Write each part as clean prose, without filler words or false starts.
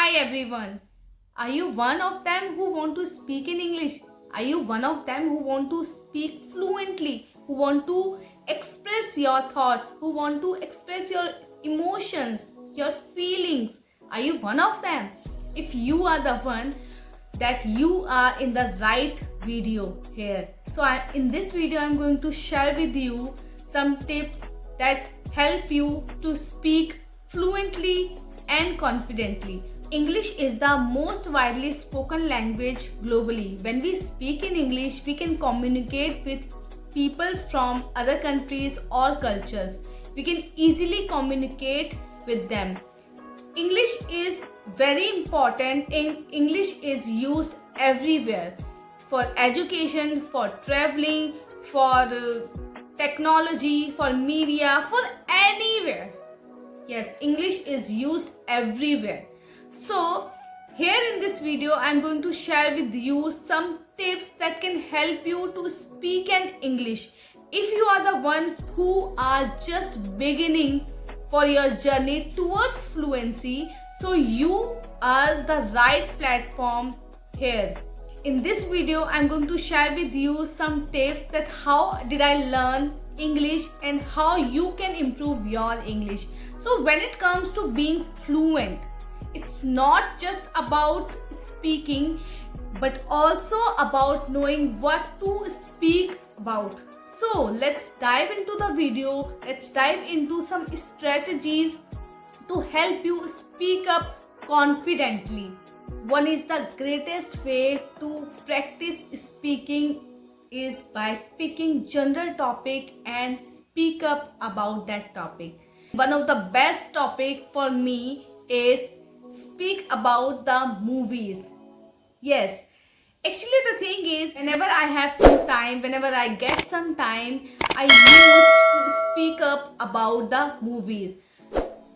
Hi everyone. Are you one of them who want to speak in English? Are you one of them who want to speak fluently? Who want to express your thoughts? Who want to express your emotions, your feelings? Are you one of them? If you are the one, that you are in the right video here. So in this video I'm going to share with you some tips that help you to speak fluently and confidently. English is the most widely spoken language globally. When we speak in English, we can communicate with people from other countries or cultures. We can easily communicate with them. English is very important and English is used everywhere for education, for traveling, for technology, for media, for anywhere. Yes, English is used everywhere. So here in this video I'm going to share with you some tips that can help you to speak an English. If you are the one who are just beginning for your journey towards fluency, so you are the right platform here. In this video I'm going to share with you some tips that how did I learn English and how you can improve your English. So when it comes to being fluent, it's not just about speaking but also about knowing what to speak about. So let's dive into the video. Let's dive into some strategies to help you speak up confidently. One is the greatest way to practice speaking is by picking general topic and speak up about that topic. One of the best topic for me is speak about the movies. Yes, actually the thing is, whenever I have some time, whenever I get some time, I used to speak up about the movies.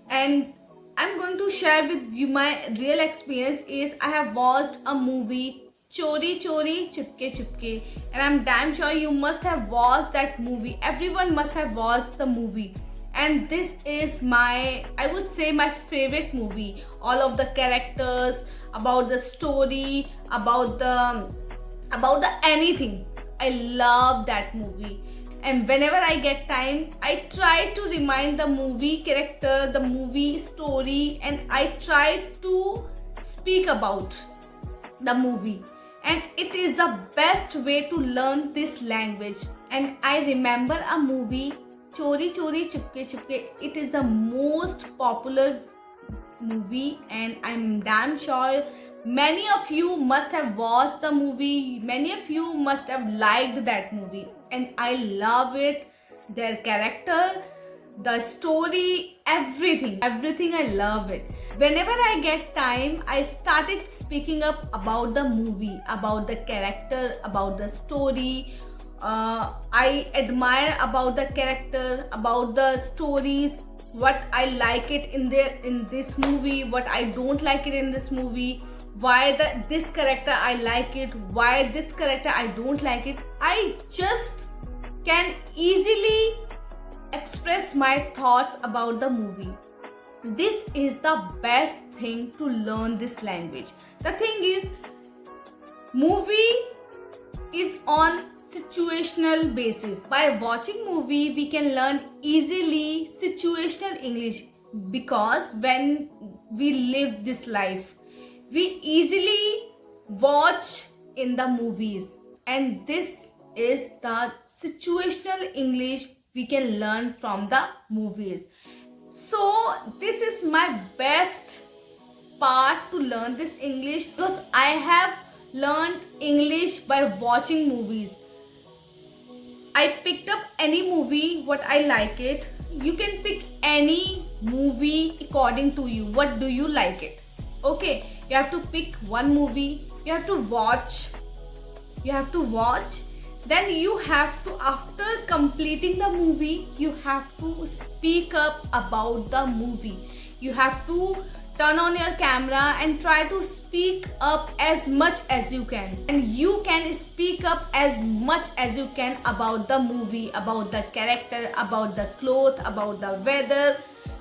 And I'm going to share with you my real experience is I have watched a movie Chori Chori Chupke Chupke, and I'm damn sure you must have watched that movie. Everyone must have watched the movie. And this is my, I would say, my favorite movie. All of the characters, about the story, about the anything. I love that movie. And whenever I get time, I try to remind the movie character, the movie story, and I try to speak about the movie. And it is the best way to learn this language. And I remember a movie, Chori Chori Chupke Chupke. It is the most popular movie and I'm damn sure many of you must have watched the movie. Many of you must have liked that movie. And I love it. Their character, the story, everything I love it. Whenever I get time, I started speaking up about the movie, about the character, about the story. I admire about the character, about the stories, what I like it in this movie, what I don't like it in this movie, why this character I like it, why this character I don't like it. I just can easily express my thoughts about the movie. This is the best thing to learn this language. The thing is, movie is on situational basis. By watching movie, we can learn easily situational English because when we live this life, we easily watch in the movies, and this is the situational English we can learn from the movies. So this is my best part to learn this English because I have learned English by watching movies. I picked up any movie what I like it. You can pick any movie according to you. What do you like it? Okay, you have to pick one movie. You have to watch. Then you have to, after completing the movie, you have to speak up about the movie. You have to turn on your camera and try to speak up as much as you can. And you can speak up as much as you can about the movie, about the character, about the clothes, about the weather,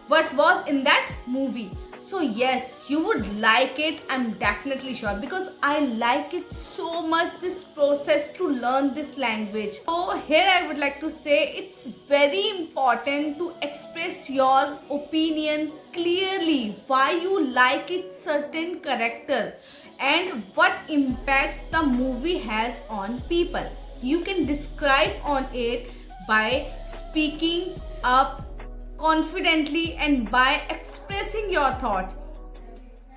what was in that movie. So yes, you would like it, I'm definitely sure, because I like it so much, this process to learn this language. So here I would like to say it's very important to express your opinion clearly, why you like it certain character and what impact the movie has on people. You can describe on it by speaking up confidently and by expressing your thoughts.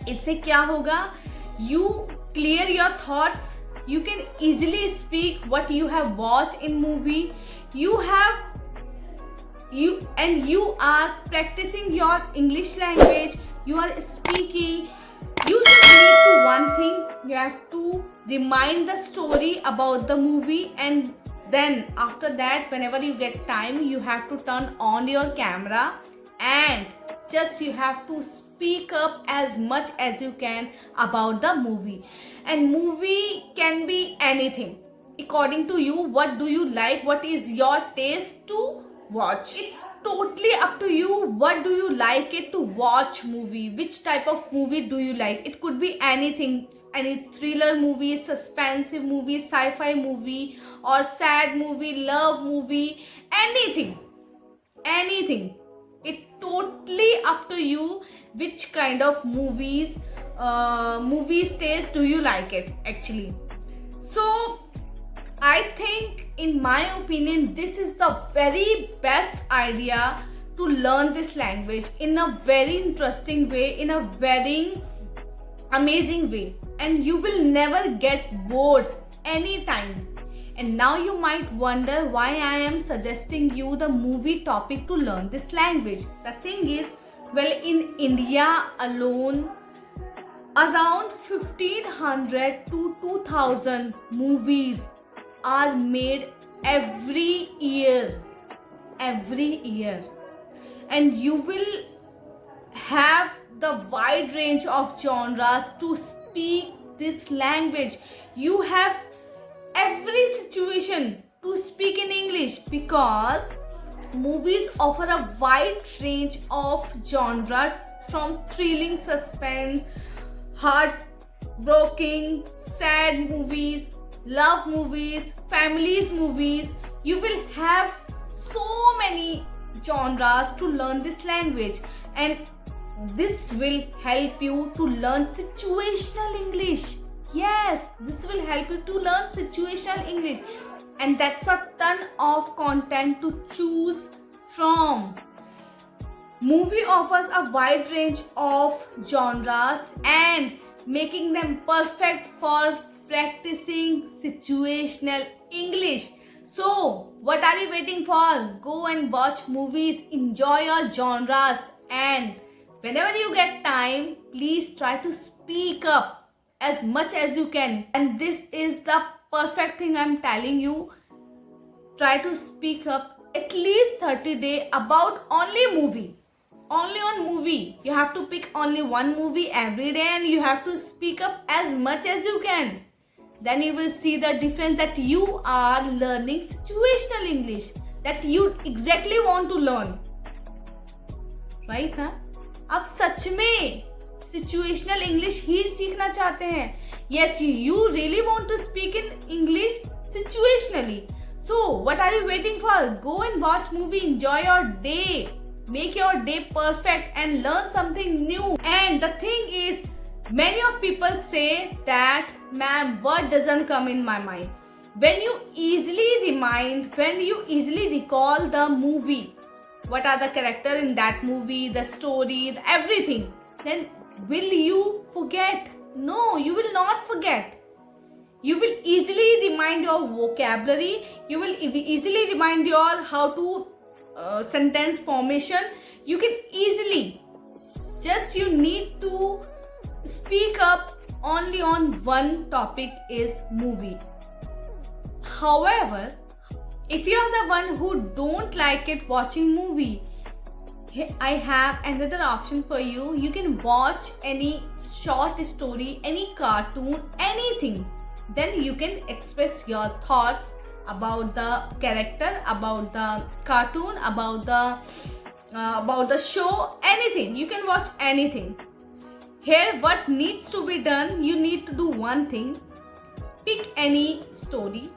इससे क्या होगा? You clear your thoughts. You can easily speak what you have watched in movie. You are practicing your English language. You are speaking. You just need to one thing. You have to remind the story about the movie, and then after that, whenever you get time, you have to turn on your camera and just you have to speak up as much as you can about the movie. And movie can be anything according to you. What do you like? What is your taste to watch? It's totally up to you. What do you like it to watch movie? Which type of movie do you like? It could be anything, any thriller movie, suspensive movie, sci-fi movie, or sad movie, love movie, anything. It totally up to you which kind of movies taste do you like it actually. So I think, in my opinion, this is the very best idea to learn this language in a very interesting way, in a very amazing way, and you will never get bored anytime. And now you might wonder why I am suggesting you the movie topic to learn this language. The thing is, well, in India alone, around 1500 to 2000 movies are made every year, and you will have the wide range of genres to speak this language. You have every situation to speak in English, because movies offer a wide range of genre, from thrilling suspense, heartbreaking, sad movies, love movies, families movies. You will have so many genres to learn this language, and this will help you to learn situational English. Yes, this will help you to learn situational English, and that's a ton of content to choose from. Movie offers a wide range of genres and making them perfect for practicing situational English. So, what are you waiting for? Go and watch movies, enjoy your genres, and whenever you get time, please try to speak up as much as you can. And this is the perfect thing I'm telling you. Try to speak up at least 30 days about only movie. Only on movie. You have to pick only one movie every day, and you have to speak up as much as you can. Then you will see the difference, that you are learning situational English that you exactly want to learn. Right, huh? आप सच में situational English ही सीखना चाहते हैं. Yes, you really want to speak in English situationally. So what are you waiting for? Go and watch movie, enjoy your day, make your day perfect and learn something new. And the thing is, many of people say that, ma'am, word doesn't come in my mind. When you easily recall the movie, what are the characters in that movie, the story, everything, then will you forget? No, you will not forget. You will easily remind your vocabulary. You will easily remind your how to sentence formation. You can easily, just you need to speak up only on one topic, is movie. However, if you are the one who don't like it watching movie, I have another option for you. You can watch any short story, any cartoon, anything. Then you can express your thoughts about the character, about the cartoon, about the show, anything. You can watch anything. Here what needs to be done, you need to do one thing. Pick any story,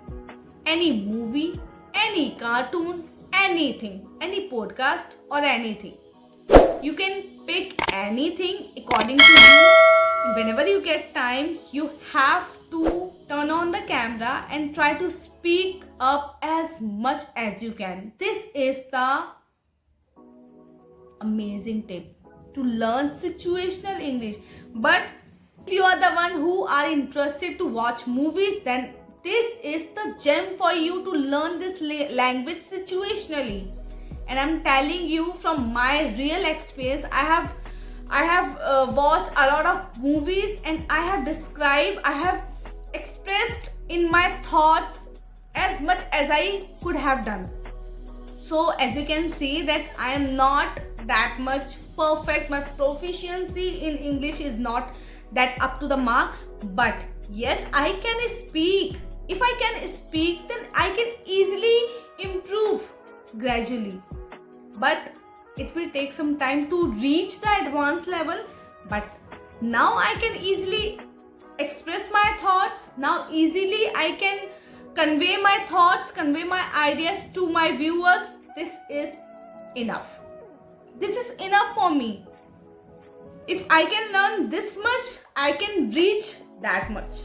any movie, any cartoon, anything, any podcast or anything. You can pick anything according to you. Whenever you get time, you have to turn on the camera and try to speak up as much as you can. This is the amazing tip to learn situational English. But if you are the one who are interested to watch movies, then this is the gem for you to learn this language situationally. And I'm telling you from my real experience, I have watched a lot of movies and I have expressed in my thoughts as much as I could have done. So as you can see that I am not that much perfect. My proficiency in English is not that up to the mark, but yes, I can speak. If I can speak, then I can easily improve gradually. But it will take some time to reach the advanced level. But now I can easily express my thoughts. Now easily I can convey my thoughts, convey my ideas to my viewers. This is enough. This is enough for me. If I can learn this much, I can reach that much.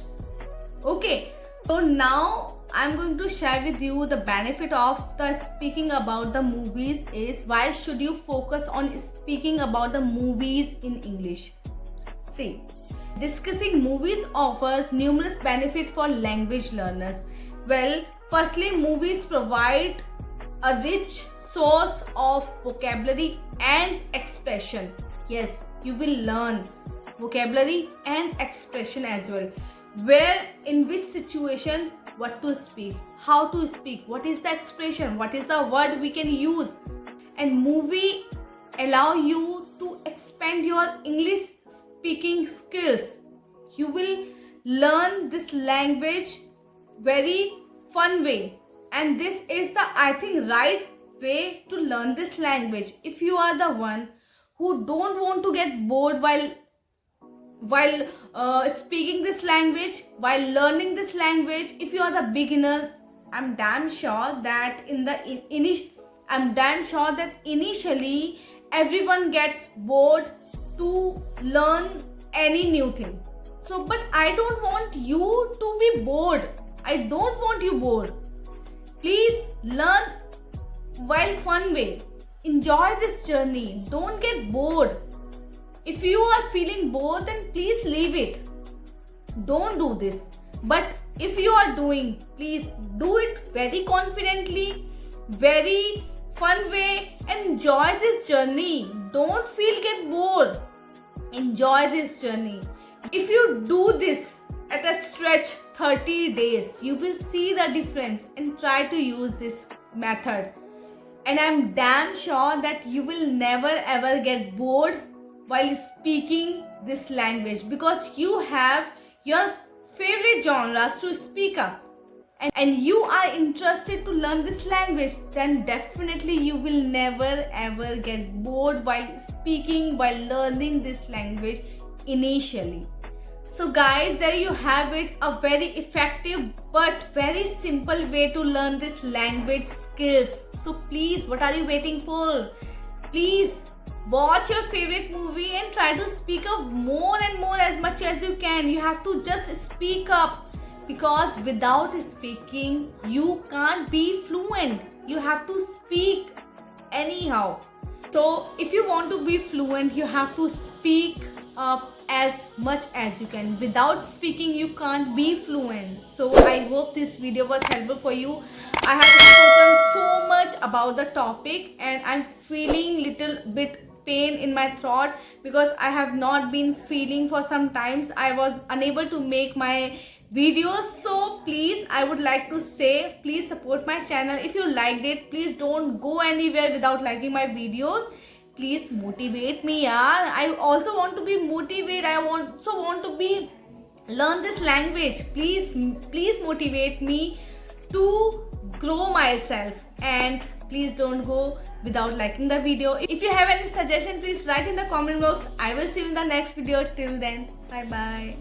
Okay, so now I'm going to share with you the benefit of the speaking about the movies is why should you focus on speaking about the movies in English. See, discussing movies offers numerous benefits for language learners. Well, firstly, movies provide a rich source of vocabulary and expression. Yes, you will learn vocabulary and expression as well. Where, in which situation, what to speak, how to speak, what is the expression, what is the word we can use. And movie allow you to expand your English speaking skills. You will learn this language very fun way, and this is the, I think, right way to learn this language. If you are the one who don't want to get bored while speaking this language, while learning this language, if you are the beginner, I'm damn sure that initially everyone gets bored to learn any new thing. So, but I don't want you to be bored. I don't want you bored. Please learn while fun way. Enjoy this journey. Don't get bored. If you are feeling bored, then please leave it. Don't do this. But if you are doing, please do it very confidently, very fun way. Enjoy this journey. Don't get bored. Enjoy this journey. If you do this at a stretch 30 days, you will see the difference, and try to use this method. And I'm damn sure that you will never ever get bored while speaking this language, because you have your favorite genres to speak up, and you are interested to learn this language, then definitely you will never ever get bored while speaking, while learning this language initially. So guys, there you have it, a very effective but very simple way to learn this language skills. So please, what are you waiting for? Please watch your favorite movie and try to speak up more and more as much as you can. You have to just speak up, because without speaking you can't be fluent. You have to speak anyhow. So if you want to be fluent, you have to speak up as much as you can. Without speaking you can't be fluent. So I hope this video was helpful for you. I have spoken so much about the topic, and I'm feeling little bit pain in my throat because I have not been feeling for some times. I was unable to make my videos. So please, I would like to say, please support my channel. If you liked it, please don't go anywhere without liking my videos. Please motivate me, yaar. I also want to be motivated. I also want to be learn this language. Please motivate me to grow myself. And Please don't go without liking the video. If you have any suggestion, please write in the comment box. I will see you in the next video. Till then, bye bye.